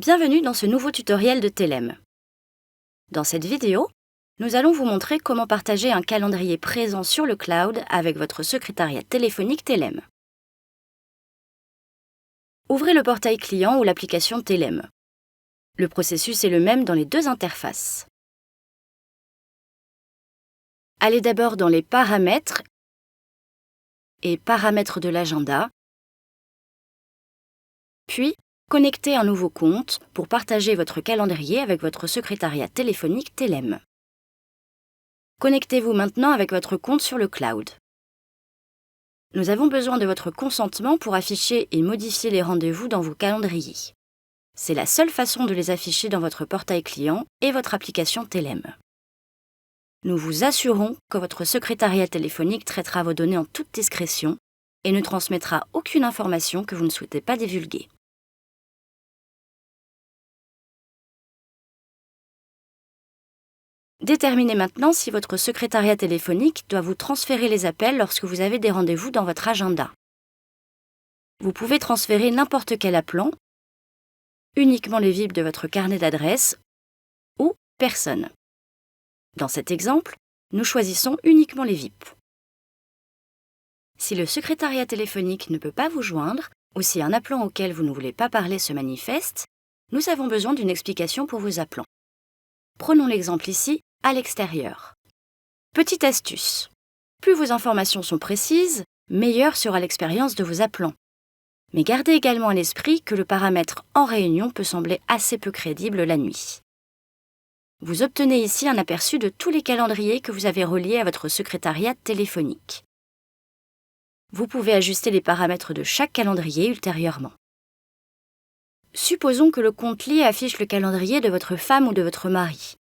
Bienvenue dans ce nouveau tutoriel de Telem. Dans cette vidéo, nous allons vous montrer comment partager un calendrier présent sur le cloud avec votre secrétariat téléphonique Telem. Ouvrez le portail client ou l'application Telem. Le processus est le même dans les deux interfaces. Allez d'abord dans les paramètres et paramètres de l'agenda, puis connectez un nouveau compte pour partager votre calendrier avec votre secrétariat téléphonique Telem. Connectez-vous maintenant avec votre compte sur le cloud. Nous avons besoin de votre consentement pour afficher et modifier les rendez-vous dans vos calendriers. C'est la seule façon de les afficher dans votre portail client et votre application Telem. Nous vous assurons que votre secrétariat téléphonique traitera vos données en toute discrétion et ne transmettra aucune information que vous ne souhaitez pas divulguer. Déterminez maintenant si votre secrétariat téléphonique doit vous transférer les appels lorsque vous avez des rendez-vous dans votre agenda. Vous pouvez transférer n'importe quel appelant, uniquement les VIP de votre carnet d'adresses ou personne. Dans cet exemple, nous choisissons uniquement les VIP. Si le secrétariat téléphonique ne peut pas vous joindre, ou si un appelant auquel vous ne voulez pas parler se manifeste, nous avons besoin d'une explication pour vos appelants. Prenons l'exemple ici, à l'extérieur. Petite astuce. Plus vos informations sont précises, meilleure sera l'expérience de vos appelants. Mais gardez également à l'esprit que le paramètre « En réunion » peut sembler assez peu crédible la nuit. Vous obtenez ici un aperçu de tous les calendriers que vous avez reliés à votre secrétariat téléphonique. Vous pouvez ajuster les paramètres de chaque calendrier ultérieurement. Supposons que le compte lié affiche le calendrier de votre femme ou de votre mari.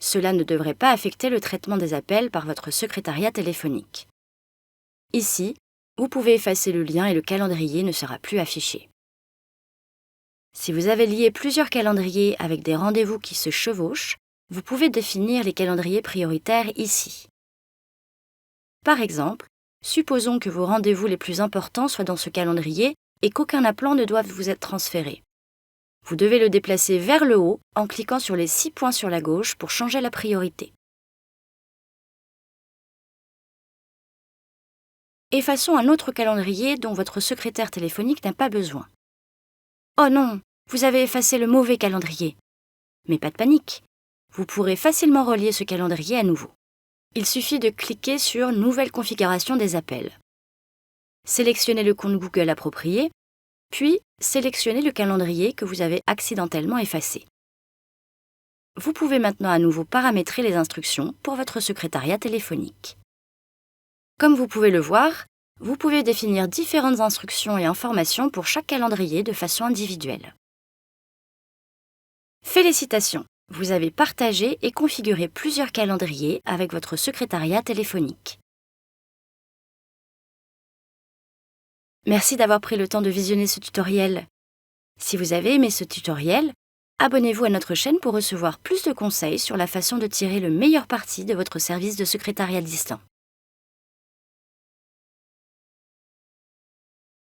Cela ne devrait pas affecter le traitement des appels par votre secrétariat téléphonique. Ici, vous pouvez effacer le lien et le calendrier ne sera plus affiché. Si vous avez lié plusieurs calendriers avec des rendez-vous qui se chevauchent, vous pouvez définir les calendriers prioritaires ici. Par exemple, supposons que vos rendez-vous les plus importants soient dans ce calendrier et qu'aucun appelant ne doive vous être transféré. Vous devez le déplacer vers le haut en cliquant sur les 6 points sur la gauche pour changer la priorité. Effaçons un autre calendrier dont votre secrétaire téléphonique n'a pas besoin. Oh non, vous avez effacé le mauvais calendrier. Mais pas de panique, vous pourrez facilement relier ce calendrier à nouveau. Il suffit de cliquer sur « Nouvelle configuration des appels ». Sélectionnez le compte Google approprié, puis sélectionnez le calendrier que vous avez accidentellement effacé. Vous pouvez maintenant à nouveau paramétrer les instructions pour votre secrétariat téléphonique. Comme vous pouvez le voir, vous pouvez définir différentes instructions et informations pour chaque calendrier de façon individuelle. Félicitations! Vous avez partagé et configuré plusieurs calendriers avec votre secrétariat téléphonique. Merci d'avoir pris le temps de visionner ce tutoriel. Si vous avez aimé ce tutoriel, abonnez-vous à notre chaîne pour recevoir plus de conseils sur la façon de tirer le meilleur parti de votre service de secrétariat distant.